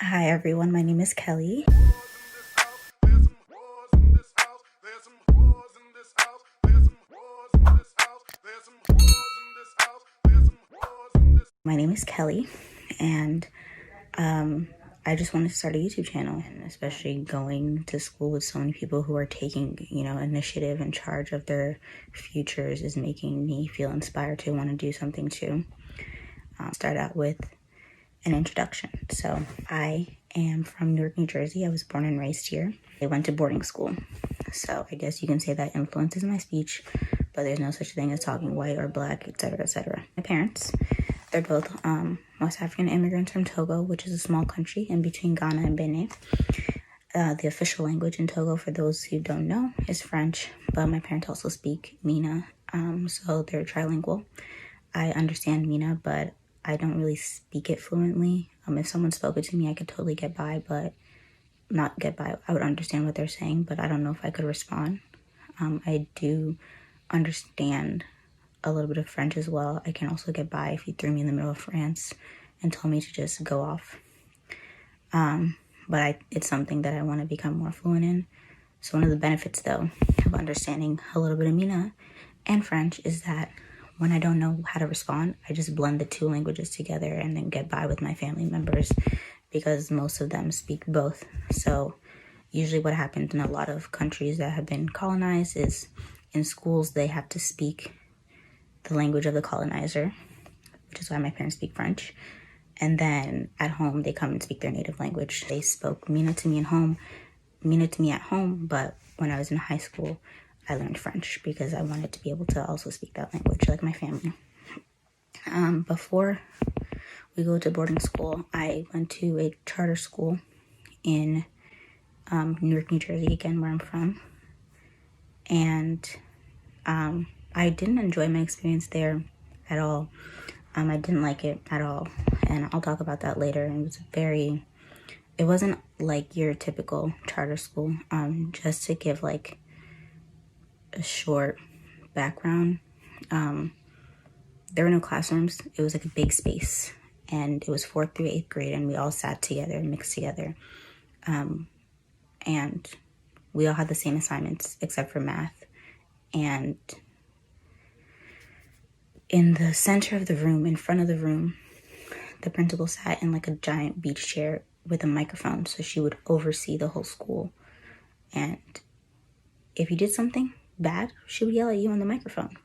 Hi everyone, my name is Kelly. My name is Kelly, and I just wanted to start a YouTube channel, and especially going to school with so many people who are taking, initiative and charge of their futures is making me feel inspired to want to do something too. Start out with an introduction. So I am from Newark, New Jersey. I was born and raised here. I went to boarding school. So I guess you can say that influences my speech, but there's no such thing as talking white or black, etc., etc. My parents, they're both West African immigrants from Togo, which is a small country in between Ghana and Benin. The official language in Togo, for those who don't know, is French, but my parents also speak Mina, so they're trilingual. I understand Mina, but I don't really speak it fluently. If someone spoke it to me, I could totally get by, but not get by. I would understand what they're saying, but I don't know if I could respond. I do understand a little bit of French as well. I can also get by if you threw me in the middle of France and told me to just go off. But it's something that I want to become more fluent in. So one of the benefits, though, of understanding a little bit of Mina and French is that when I don't know how to respond, I just blend the two languages together and then get by with my family members because most of them speak both. So usually what happens in a lot of countries that have been colonized is in schools they have to speak the language of the colonizer, which is why my parents speak French. And then at home, they come and speak their native language. They spoke Mina to me at home, but when I was in high school, I learned French because I wanted to be able to also speak that language like my family. Before we go to boarding school, I went to a charter school in Newark, New Jersey, again, where I'm from. And I didn't enjoy my experience there at all. I didn't like it at all. And I'll talk about that later. It wasn't like your typical charter school. Just to give like a short background, there were no classrooms. It was like a big space, and it was 4th through 8th grade, and we all sat together, mixed together, and we all had the same assignments except for math. And in the center of the room, in front of the room, the principal sat in like a giant beach chair with a microphone, so she would oversee the whole school. And if you did something bad, she would yell at you on the microphone.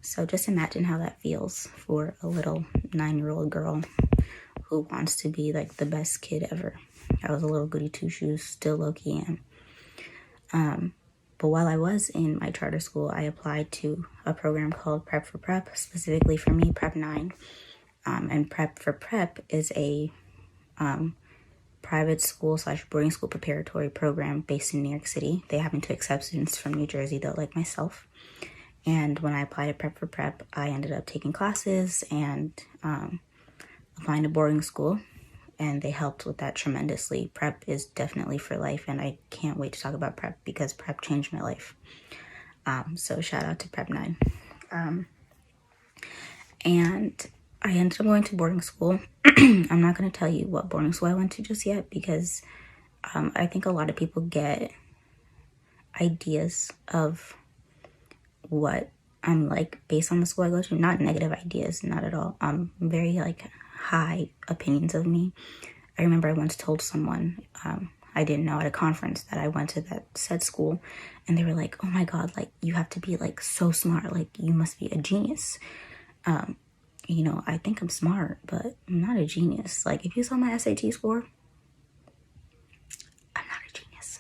So just imagine how that feels for a little 9-year-old girl who wants to be like the best kid ever. I was a little goody two-shoes, still low-key am. But while I was in my charter school, I applied to a program called Prep for Prep, specifically for me, Prep 9. And Prep for Prep is a private school / boarding school preparatory program based in New York City. They happen to accept students from New Jersey, though, like myself. And when I applied to Prep for Prep, I ended up taking classes and applying to boarding school. And they helped with that tremendously. Prep is definitely for life, and I can't wait to talk about Prep because Prep changed my life. So shout out to Prep 9. And I ended up going to boarding school. I'm not going to tell you what boarding school I went to just yet because I think a lot of people get ideas of what I'm like based on the school I go to. Not negative ideas, not at all. Very like high opinions of me. I remember I once told someone I didn't know at a conference that I went to that said school, and they were like, oh my god, like you have to be like so smart, like you must be a genius. I think I'm smart, but I'm not a genius. Like if you saw my SAT score, I'm not a genius.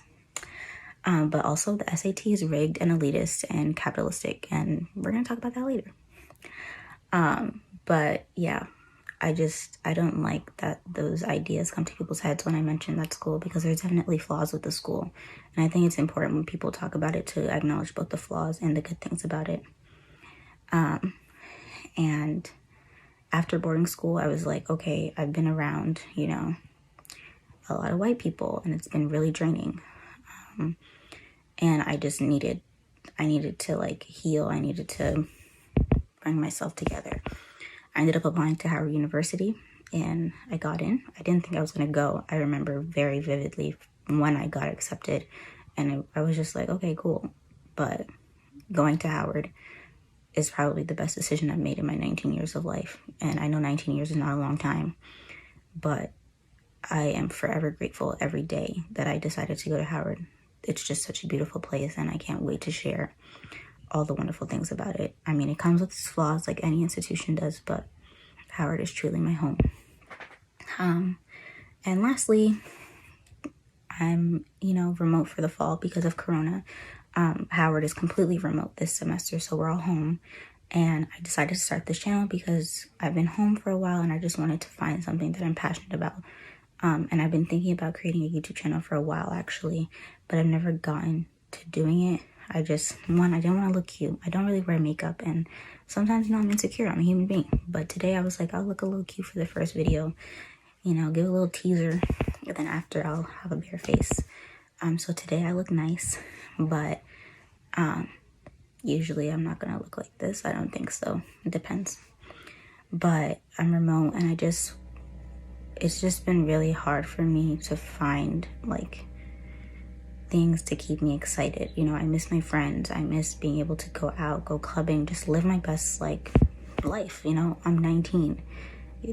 But also the SAT is rigged and elitist and capitalistic, and we're gonna talk about that later. But yeah, I don't like that those ideas come to people's heads when I mention that school because there's definitely flaws with the school. And I think it's important when people talk about it to acknowledge both the flaws and the good things about it. And after boarding school, I was like, okay, I've been around, a lot of white people, and it's been really draining. And I needed to like heal. I needed to bring myself together. I ended up applying to Howard University, and I got in. I didn't think I was going to go. I remember very vividly when I got accepted, and I was just like, okay, cool. But going to Howard is probably the best decision I've made in my 19 years of life. And I know 19 years is not a long time, but I am forever grateful every day that I decided to go to Howard. It's just such a beautiful place, and I can't wait to share all the wonderful things about it. I mean, it comes with its flaws like any institution does, but Howard is truly my home. And lastly, I'm, remote for the fall because of Corona. Howard is completely remote this semester, so we're all home. And I decided to start this channel because I've been home for a while and I just wanted to find something that I'm passionate about. And I've been thinking about creating a YouTube channel for a while, actually, but I've never gotten to doing it. I didn't want to look cute. I don't really wear makeup, and sometimes, I'm insecure. I'm a human being. But today I was like, I'll look a little cute for the first video, give a little teaser, and then after I'll have a bare face. So today I look nice, but usually I'm not gonna look like this. I don't think so. It depends. But I'm remote, and it's just been really hard for me to find things to keep me excited. I miss my friends. I miss being able to go out, go clubbing, just live my best life. I'm 19.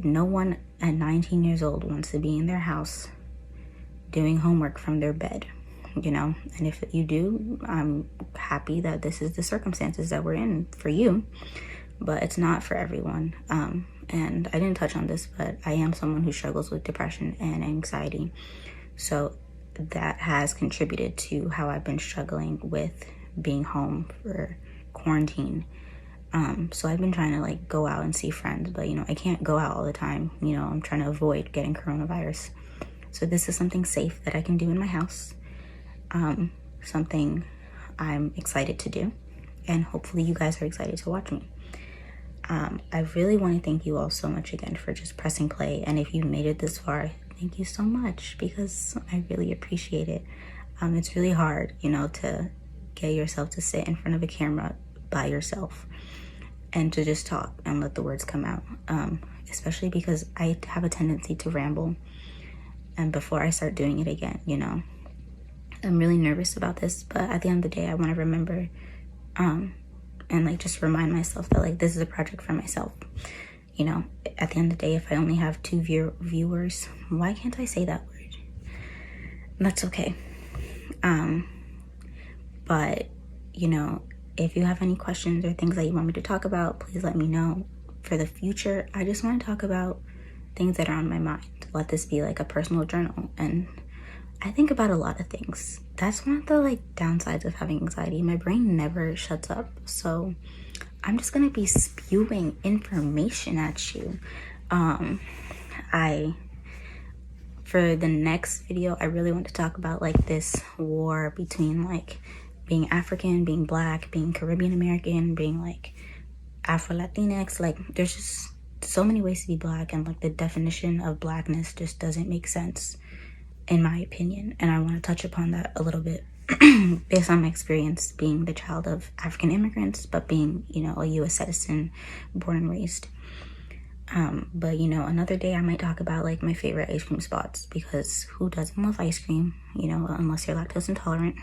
No one at 19 years old wants to be in their house doing homework from their bed, and if you do, I'm happy that this is the circumstances that we're in for you, but it's not for everyone. And I didn't touch on this, but I am someone who struggles with depression and anxiety, so that has contributed to how I've been struggling with being home for quarantine. So I've been trying to go out and see friends, but I can't go out all the time. I'm trying to avoid getting coronavirus. So this is something safe that I can do in my house. Something I'm excited to do, and hopefully you guys are excited to watch me. I really want to thank you all so much again for just pressing play, and if you made it this far, thank you so much, because I really appreciate it. It's really hard, to get yourself to sit in front of a camera by yourself and to just talk and let the words come out, especially because I have a tendency to ramble. And before I start doing it again, I'm really nervous about this, but at the end of the day, I want to remember and just remind myself that this is a project for myself. At the end of the day, if I only have 2 viewers, why can't I say that word? That's okay. But if you have any questions or things that you want me to talk about, please let me know. For the future, I just want to talk about things that are on my mind. Let this be a personal journal, and I think about a lot of things. That's one of the downsides of having anxiety. My brain never shuts up, so I'm just gonna be spewing information at you. For the next video, I really want to talk about this war between being African, being Black, being Caribbean American, being Afro Latinx. There's just so many ways to be Black, and the definition of Blackness just doesn't make sense in my opinion. And I want to touch upon that a little bit based on my experience being the child of African immigrants, but being, a U.S. citizen, born and raised. But, another day I might talk about, my favorite ice cream spots, because who doesn't love ice cream, unless you're lactose intolerant.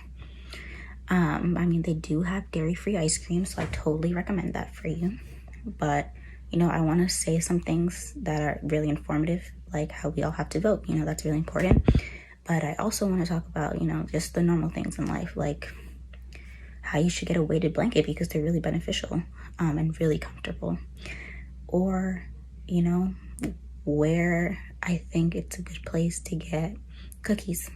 They do have dairy-free ice cream, so I totally recommend that for you. But, I want to say some things that are really informative, like how we all have to vote. That's really important. But I also want to talk about, just the normal things in life, like how you should get a weighted blanket because they're really beneficial and really comfortable. Or, where I think it's a good place to get cookies,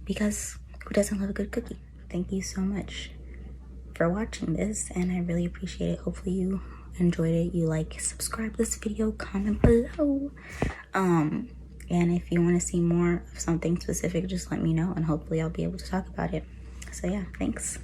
because who doesn't love a good cookie? Thank you so much for watching this, and I really appreciate it. Hopefully you enjoyed it. You subscribe this video, comment below. And if you want to see more of something specific, just let me know, and hopefully I'll be able to talk about it. So yeah, thanks.